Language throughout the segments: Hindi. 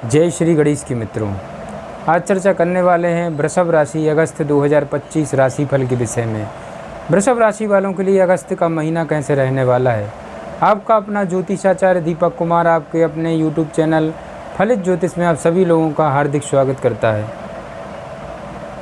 जय श्री गणेश की मित्रों। आज चर्चा करने वाले हैं वृषभ राशि अगस्त 2025 राशिफल के विषय में। वृषभ राशि वालों के लिए अगस्त का महीना कैसे रहने वाला है। आपका अपना ज्योतिषाचार्य दीपक कुमार आपके अपने यूट्यूब चैनल फलित ज्योतिष में आप सभी लोगों का हार्दिक स्वागत करता है।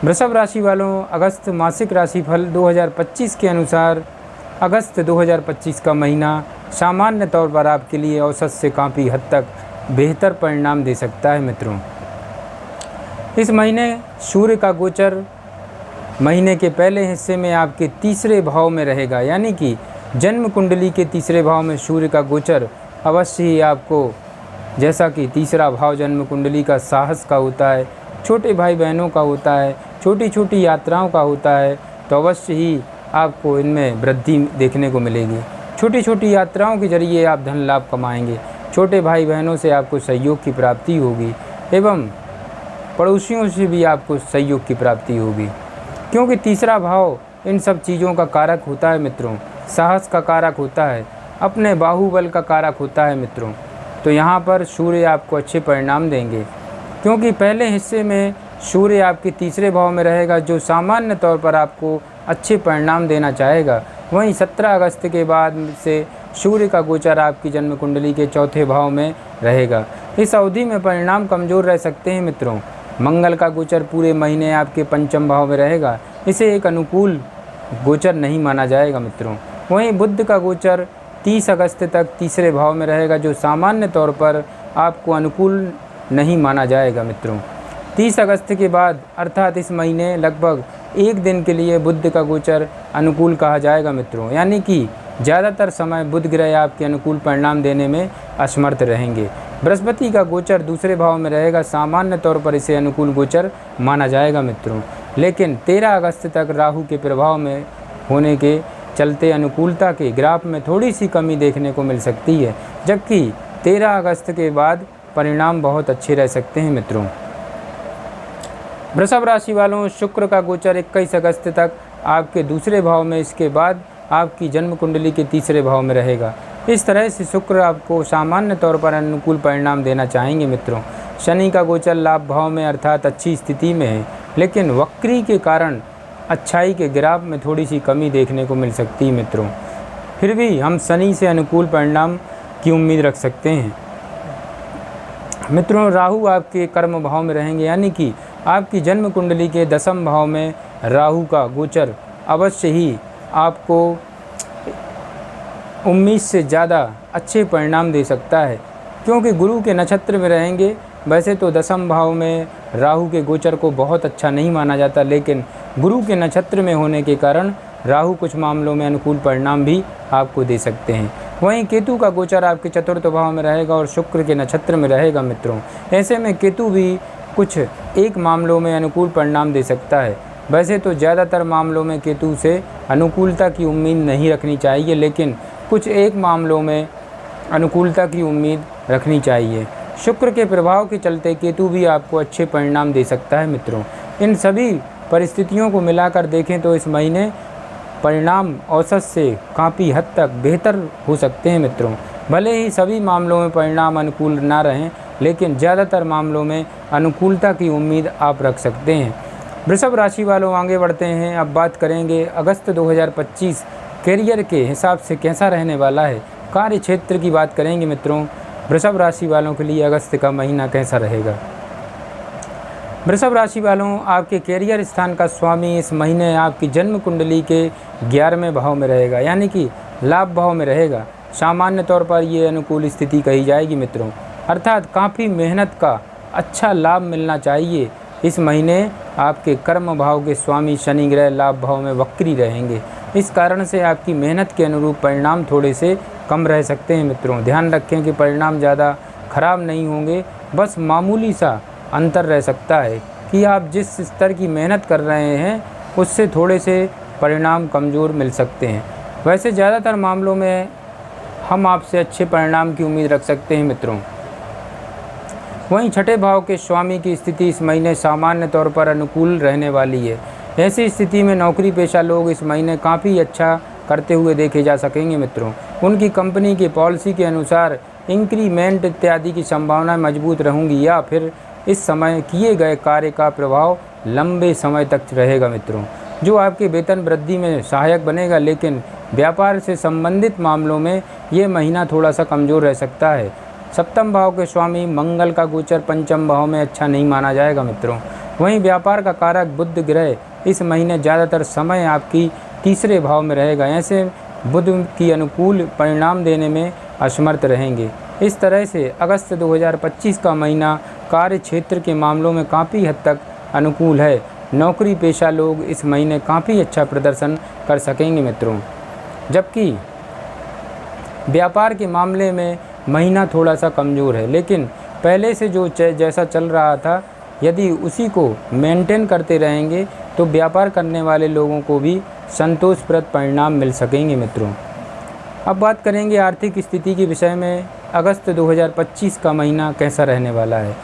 वृषभ राशि वालों, अगस्त मासिक राशिफल 2025 के अनुसार अगस्त 2025 का महीना सामान्य तौर पर आपके लिए औसत से काफ़ी हद तक बेहतर परिणाम दे सकता है मित्रों। इस महीने सूर्य का गोचर महीने के पहले हिस्से में आपके तीसरे भाव में रहेगा, यानी कि जन्म कुंडली के तीसरे भाव में सूर्य का गोचर अवश्य ही आपको, जैसा कि तीसरा भाव जन्म कुंडली का साहस का होता है, छोटे भाई बहनों का होता है, छोटी छोटी यात्राओं का होता है, तो अवश्य ही आपको इनमें वृद्धि देखने को मिलेगी। छोटी छोटी यात्राओं के जरिए आप धन लाभ कमाएंगे, छोटे भाई बहनों से आपको सहयोग की प्राप्ति होगी एवं पड़ोसियों से भी आपको सहयोग की प्राप्ति होगी, क्योंकि तीसरा भाव इन सब चीज़ों का कारक होता है मित्रों। साहस का कारक होता है, अपने बाहुबल का कारक होता है मित्रों। तो यहाँ पर सूर्य आपको अच्छे परिणाम देंगे, क्योंकि पहले हिस्से में सूर्य आपके तीसरे भाव में रहेगा, जो सामान्य तौर पर आपको अच्छे परिणाम देना चाहेगा। वहीं 17 अगस्त के बाद से सूर्य का गोचर आपकी जन्म कुंडली के चौथे भाव में रहेगा। इस अवधि में परिणाम कमज़ोर रह सकते हैं मित्रों। मंगल का गोचर पूरे महीने आपके पंचम भाव में रहेगा, इसे एक अनुकूल गोचर नहीं माना जाएगा मित्रों। वहीं बुध का गोचर 30 अगस्त तक तीसरे भाव में रहेगा, जो सामान्य तौर पर आपको अनुकूल नहीं माना जाएगा मित्रों। 30 अगस्त के बाद अर्थात इस महीने लगभग एक दिन के लिए बुध का गोचर अनुकूल कहा जाएगा मित्रों, यानी कि ज़्यादातर समय बुध ग्रह आपके अनुकूल परिणाम देने में असमर्थ रहेंगे। बृहस्पति का गोचर दूसरे भाव में रहेगा, सामान्य तौर पर इसे अनुकूल गोचर माना जाएगा मित्रों। लेकिन 13 अगस्त तक राहु के प्रभाव में होने के चलते अनुकूलता के ग्राफ में थोड़ी सी कमी देखने को मिल सकती है, जबकि 13 अगस्त के बाद परिणाम बहुत अच्छे रह सकते हैं मित्रों। वृषभ राशि वालों, शुक्र का गोचर 21 अगस्त तक आपके दूसरे भाव में, इसके बाद आपकी जन्म कुंडली के तीसरे भाव में रहेगा। इस तरह से शुक्र आपको सामान्य तौर पर अनुकूल परिणाम देना चाहेंगे मित्रों। शनि का गोचर लाभ भाव में अर्थात अच्छी स्थिति में है, लेकिन वक्री के कारण अच्छाई के ग्राफ में थोड़ी सी कमी देखने को मिल सकती है मित्रों। फिर भी हम शनि से अनुकूल परिणाम की उम्मीद रख सकते हैं मित्रों। राहु आपके कर्म भाव में रहेंगे, यानी कि आपकी जन्म कुंडली के दसम भाव में राहु का गोचर अवश्य ही आपको उम्मीद से ज़्यादा अच्छे परिणाम दे सकता है, क्योंकि गुरु के नक्षत्र में रहेंगे। वैसे तो दसम भाव में राहु के गोचर को बहुत अच्छा नहीं माना जाता, लेकिन गुरु के नक्षत्र में होने के कारण राहु कुछ मामलों में अनुकूल परिणाम भी आपको दे सकते हैं। वहीं केतु का गोचर आपके चतुर्थ भाव में रहेगा और शुक्र के नक्षत्र में रहेगा मित्रों। ऐसे में केतु भी कुछ एक मामलों में अनुकूल परिणाम दे सकता है। वैसे तो ज़्यादातर मामलों में केतु से अनुकूलता की उम्मीद नहीं रखनी चाहिए, लेकिन कुछ एक मामलों में अनुकूलता की उम्मीद रखनी चाहिए। शुक्र के प्रभाव के चलते केतु भी आपको अच्छे परिणाम दे सकता है मित्रों। इन सभी परिस्थितियों को मिलाकर देखें तो इस महीने परिणाम औसत से काफ़ी हद तक बेहतर हो सकते हैं मित्रों। भले ही सभी मामलों में परिणाम अनुकूल ना रहें, लेकिन ज़्यादातर मामलों में अनुकूलता की उम्मीद आप रख सकते हैं। वृषभ राशि वालों, आगे बढ़ते हैं। अब बात करेंगे अगस्त 2025 करियर के हिसाब से कैसा रहने वाला है। कार्य क्षेत्र की बात करेंगे मित्रों। वृषभ राशि वालों के लिए अगस्त का महीना कैसा रहेगा। वृषभ राशि वालों, आपके कैरियर स्थान का स्वामी इस महीने आपकी जन्म कुंडली के 11वें भाव में रहेगा, यानी कि लाभ भाव में रहेगा। सामान्य तौर पर ये अनुकूल स्थिति कही जाएगी मित्रों, अर्थात काफ़ी मेहनत का अच्छा लाभ मिलना चाहिए। इस महीने आपके कर्म भाव के स्वामी शनि ग्रह लाभ भाव में वक्री रहेंगे, इस कारण से आपकी मेहनत के अनुरूप परिणाम थोड़े से कम रह सकते हैं मित्रों। ध्यान रखें कि परिणाम ज़्यादा खराब नहीं होंगे, बस मामूली सा अंतर रह सकता है कि आप जिस स्तर की मेहनत कर रहे हैं उससे थोड़े से परिणाम कमज़ोर मिल सकते हैं। वैसे ज़्यादातर मामलों में हम आपसे अच्छे परिणाम की उम्मीद रख सकते हैं मित्रों। वहीं छठे भाव के स्वामी की स्थिति इस महीने सामान्य तौर पर अनुकूल रहने वाली है। ऐसी स्थिति में नौकरी पेशा लोग इस महीने काफ़ी अच्छा करते हुए देखे जा सकेंगे मित्रों। उनकी कंपनी की पॉलिसी के अनुसार इंक्रीमेंट इत्यादि की संभावनाएं मजबूत रहूंगी, या फिर इस समय किए गए कार्य का प्रभाव लंबे समय तक रहेगा मित्रों, जो आपके वेतन वृद्धि में सहायक बनेगा। लेकिन व्यापार से संबंधित मामलों में ये महीना थोड़ा सा कमज़ोर रह सकता है। सप्तम भाव के स्वामी मंगल का गोचर पंचम भाव में अच्छा नहीं माना जाएगा मित्रों। वहीं व्यापार का कारक बुध ग्रह इस महीने ज़्यादातर समय आपकी तीसरे भाव में रहेगा। ऐसे बुध की अनुकूल परिणाम देने में असमर्थ रहेंगे। इस तरह से अगस्त 2025 का महीना कार्य क्षेत्र के मामलों में काफ़ी हद तक अनुकूल है। नौकरी पेशा लोग इस महीने काफ़ी अच्छा प्रदर्शन कर सकेंगे मित्रों, जबकि व्यापार के मामले में महीना थोड़ा सा कमज़ोर है। लेकिन पहले से जो जैसा चल रहा था, यदि उसी को मेंटेन करते रहेंगे तो व्यापार करने वाले लोगों को भी संतोषप्रद परिणाम मिल सकेंगे मित्रों। अब बात करेंगे आर्थिक स्थिति के विषय में। अगस्त 2025 का महीना कैसा रहने वाला है।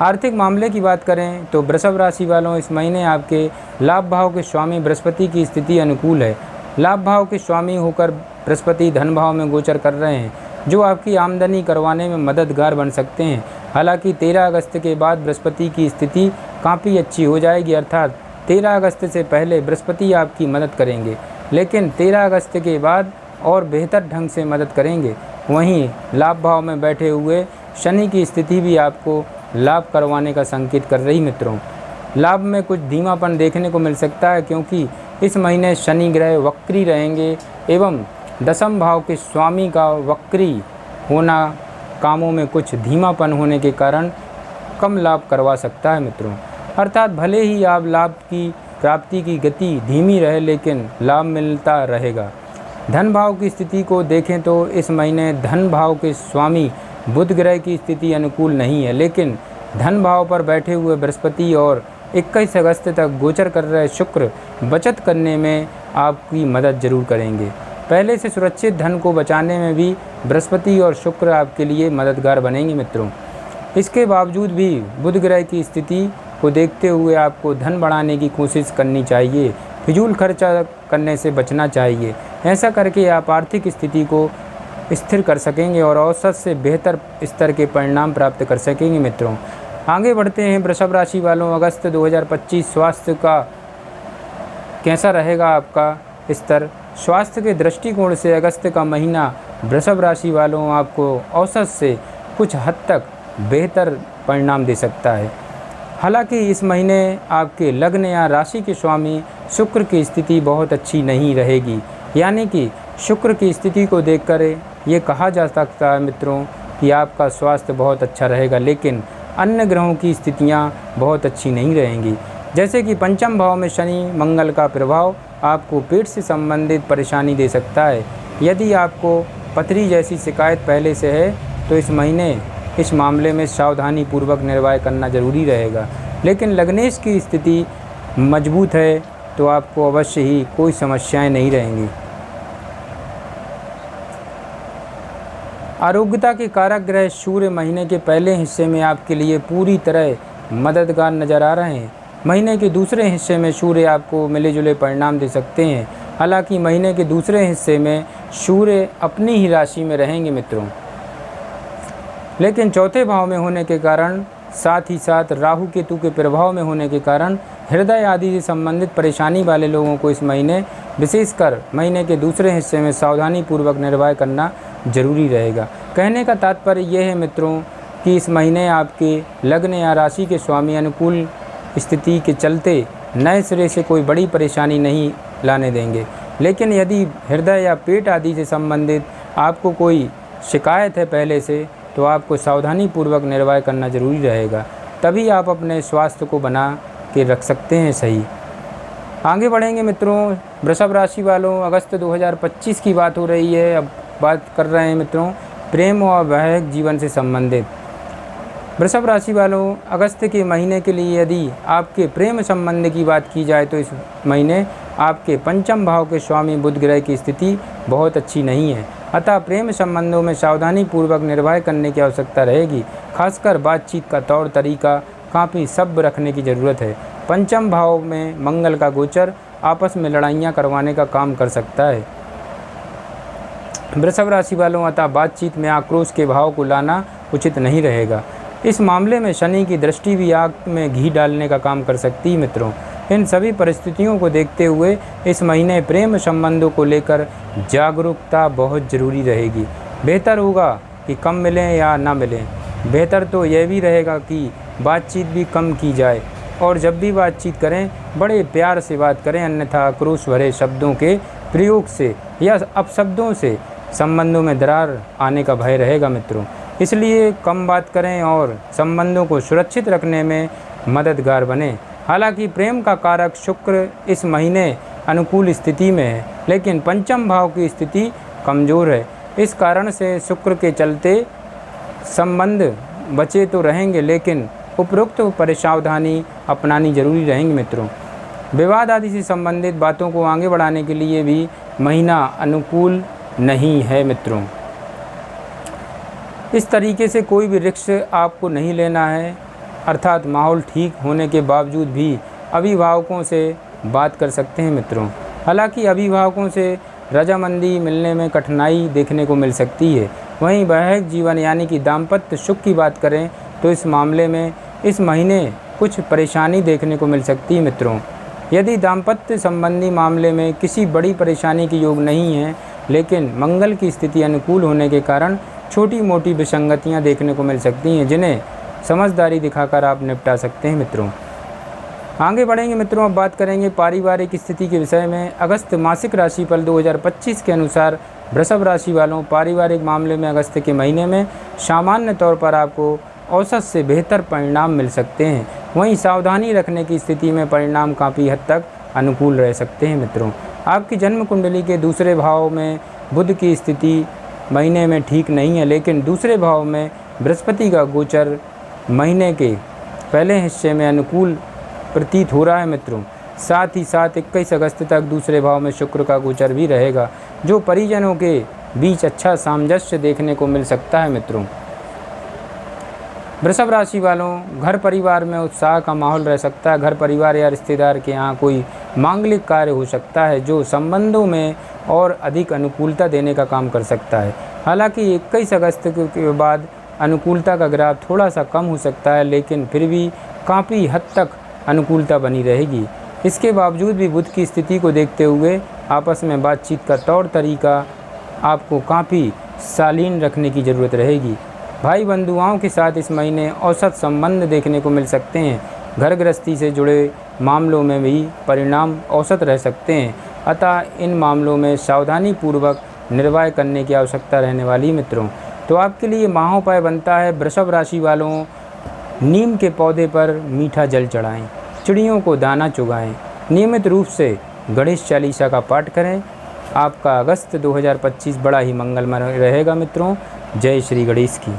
आर्थिक मामले की बात करें तो वृषभ राशि वालों, इस महीने आपके लाभ भाव के स्वामी बृहस्पति की स्थिति अनुकूल है। लाभ भाव के स्वामी होकर बृहस्पति धन भाव में गोचर कर रहे हैं, जो आपकी आमदनी करवाने में मददगार बन सकते हैं। हालांकि 13 अगस्त के बाद बृहस्पति की स्थिति काफ़ी अच्छी हो जाएगी, अर्थात 13 अगस्त से पहले बृहस्पति आपकी मदद करेंगे, लेकिन 13 अगस्त के बाद और बेहतर ढंग से मदद करेंगे। वहीं लाभ भाव में बैठे हुए शनि की स्थिति भी आपको लाभ करवाने का संकेत कर रही मित्रों। लाभ में कुछ धीमापन देखने को मिल सकता है, क्योंकि इस महीने शनि ग्रह वक्री रहेंगे एवं दशम भाव के स्वामी का वक्री होना कामों में कुछ धीमापन होने के कारण कम लाभ करवा सकता है मित्रों। अर्थात भले ही आप लाभ की प्राप्ति की गति धीमी रहे, लेकिन लाभ मिलता रहेगा। धन भाव की स्थिति को देखें तो इस महीने धन भाव के स्वामी बुध ग्रह की स्थिति अनुकूल नहीं है, लेकिन धन भाव पर बैठे हुए बृहस्पति और 21 अगस्त तक गोचर कर रहे शुक्र बचत करने में आपकी मदद जरूर करेंगे। पहले से सुरक्षित धन को बचाने में भी बृहस्पति और शुक्र आपके लिए मददगार बनेंगे मित्रों। इसके बावजूद भी बुध ग्रह की स्थिति को देखते हुए आपको धन बढ़ाने की कोशिश करनी चाहिए, फिजूल खर्चा करने से बचना चाहिए। ऐसा करके आप आर्थिक स्थिति को स्थिर कर सकेंगे और औसत से बेहतर स्तर के परिणाम प्राप्त कर सकेंगे मित्रों। आगे बढ़ते हैं वृषभ राशि वालों। अगस्त 2025 स्वास्थ्य का कैसा रहेगा आपका स्तर। स्वास्थ्य के दृष्टिकोण से अगस्त का महीना वृषभ राशि वालों आपको औसत से कुछ हद तक बेहतर परिणाम दे सकता है। हालांकि इस महीने आपके लग्न या राशि के स्वामी शुक्र की स्थिति बहुत अच्छी नहीं रहेगी, यानी कि शुक्र की स्थिति को देखकर ये कहा जा सकता है मित्रों कि आपका स्वास्थ्य बहुत अच्छा रहेगा, लेकिन अन्य ग्रहों की स्थितियाँ बहुत अच्छी नहीं रहेंगी। जैसे कि पंचम भाव में शनि मंगल का प्रभाव आपको पेट से संबंधित परेशानी दे सकता है। यदि आपको पथरी जैसी शिकायत पहले से है तो इस महीने इस मामले में सावधानी पूर्वक निर्वाह करना जरूरी रहेगा। लेकिन लग्नेश की स्थिति मजबूत है तो आपको अवश्य ही कोई समस्याएं नहीं रहेंगी। आरोग्यता के कारक ग्रह सूर्य महीने के पहले हिस्से में आपके लिए पूरी तरह मददगार नज़र आ रहे हैं। महीने के दूसरे हिस्से में सूर्य आपको मिले जुले परिणाम दे सकते हैं। हालांकि महीने के दूसरे हिस्से में सूर्य अपनी ही राशि में रहेंगे मित्रों, लेकिन चौथे भाव में होने के कारण, साथ ही साथ राहु केतु के प्रभाव में होने के कारण हृदय आदि से संबंधित परेशानी वाले लोगों को इस महीने, विशेषकर महीने के दूसरे हिस्से में सावधानी पूर्वक निर्वाह करना जरूरी रहेगा। कहने का तात्पर्य यह है मित्रों कि इस महीने आपके लग्न या राशि के स्वामी अनुकूल स्थिति के चलते नए सिरे से कोई बड़ी परेशानी नहीं लाने देंगे। लेकिन यदि हृदय या पेट आदि से संबंधित आपको कोई शिकायत है पहले से, तो आपको सावधानी पूर्वक निर्वाह करना जरूरी रहेगा, तभी आप अपने स्वास्थ्य को बना के रख सकते हैं सही। आगे बढ़ेंगे मित्रों। वृषभ राशि वालों, अगस्त 2025 की बात हो रही है। अब बात कर रहे हैं मित्रों प्रेम और वैवाहिक जीवन से संबंधित। वृषभ राशि वालों, अगस्त के महीने के लिए यदि आपके प्रेम संबंध की बात की जाए तो इस महीने आपके पंचम भाव के स्वामी बुध ग्रह की स्थिति बहुत अच्छी नहीं है। अतः प्रेम संबंधों में सावधानी पूर्वक निर्वाह करने की आवश्यकता रहेगी। खासकर बातचीत का तौर तरीका काफ़ी सब्र रखने की ज़रूरत है। पंचम भाव में मंगल का गोचर आपस में लड़ाइयाँ करवाने का काम कर सकता है। वृषभ राशि वालों, अतः बातचीत में आक्रोश के भाव को लाना उचित नहीं रहेगा। इस मामले में शनि की दृष्टि भी आग में घी डालने का काम कर सकती है मित्रों। इन सभी परिस्थितियों को देखते हुए इस महीने प्रेम संबंधों को लेकर जागरूकता बहुत ज़रूरी रहेगी। बेहतर होगा कि कम मिलें या ना मिलें। बेहतर तो यह भी रहेगा कि बातचीत भी कम की जाए और जब भी बातचीत करें बड़े प्यार से बात करें, अन्यथा आक्रोश भरे शब्दों के प्रयोग से या अपशब्दों से संबंधों में दरार आने का भय रहेगा मित्रों। इसलिए कम बात करें और संबंधों को सुरक्षित रखने में मददगार बने। हालांकि प्रेम का कारक शुक्र इस महीने अनुकूल स्थिति में है, लेकिन पंचम भाव की स्थिति कमज़ोर है। इस कारण से शुक्र के चलते संबंध बचे तो रहेंगे, लेकिन उपरोक्त सावधानी अपनानी जरूरी रहेंगी मित्रों। विवाद आदि से संबंधित बातों को आगे बढ़ाने के लिए भी महीना अनुकूल नहीं है मित्रों। इस तरीके से कोई भी रिस्क आपको नहीं लेना है, अर्थात माहौल ठीक होने के बावजूद भी अभिभावकों से बात कर सकते हैं मित्रों। हालांकि अभिभावकों से रजामंदी मिलने में कठिनाई देखने को मिल सकती है। वहीं वैवाहिक जीवन यानी कि दाम्पत्य सुख की बात करें तो इस मामले में इस महीने कुछ परेशानी देखने को मिल सकती है मित्रों। यदि दाम्पत्य संबंधी मामले में किसी बड़ी परेशानी के योग नहीं है, लेकिन मंगल की स्थिति अनुकूल होने के कारण छोटी मोटी विसंगतियां देखने को मिल सकती हैं, जिन्हें समझदारी दिखाकर आप निपटा सकते हैं मित्रों। आगे बढ़ेंगे मित्रों, अब बात करेंगे पारिवारिक स्थिति के विषय में। अगस्त मासिक राशिफल 2025 के अनुसार वृषभ राशि वालों, पारिवारिक मामले में अगस्त के महीने में सामान्य तौर पर आपको औसत से बेहतर परिणाम मिल सकते हैं। वहीं सावधानी रखने की स्थिति में परिणाम काफ़ी हद तक अनुकूल रह सकते हैं मित्रों। आपकी जन्म कुंडली के दूसरे भाव में बुध की स्थिति महीने में ठीक नहीं है, लेकिन दूसरे भाव में बृहस्पति का गोचर महीने के पहले हिस्से में अनुकूल प्रतीत हो रहा है मित्रों। साथ ही साथ 21 अगस्त तक दूसरे भाव में शुक्र का गोचर भी रहेगा, जो परिजनों के बीच अच्छा सामंजस्य देखने को मिल सकता है मित्रों। वृषभ राशि वालों, घर परिवार में उत्साह का माहौल रह सकता है। घर परिवार या रिश्तेदार के यहाँ कोई मांगलिक कार्य हो सकता है, जो संबंधों में और अधिक अनुकूलता देने का काम कर सकता है। हालांकि 21 अगस्त के बाद अनुकूलता का ग्राफ थोड़ा सा कम हो सकता है, लेकिन फिर भी काफ़ी हद तक अनुकूलता बनी रहेगी। इसके बावजूद भी बुध की स्थिति को देखते हुए आपस में बातचीत का तौर तरीका आपको काफ़ी शालीन रखने की ज़रूरत रहेगी। भाई बंधुओं के साथ इस महीने औसत संबंध देखने को मिल सकते हैं। घर गृहस्थी से जुड़े मामलों में भी परिणाम औसत रह सकते हैं, अतः इन मामलों में सावधानी पूर्वक निर्वाह करने की आवश्यकता रहने वाली मित्रों। तो आपके लिए महाउपाय बनता है, वृषभ राशि वालों, नीम के पौधे पर मीठा जल चढ़ाएं, चिड़ियों को दाना चुगाएं, नियमित रूप से गणेश चालीसा का पाठ करें। आपका अगस्त 2025 बड़ा ही मंगलमय रहेगा मित्रों। जय श्री गणेश की।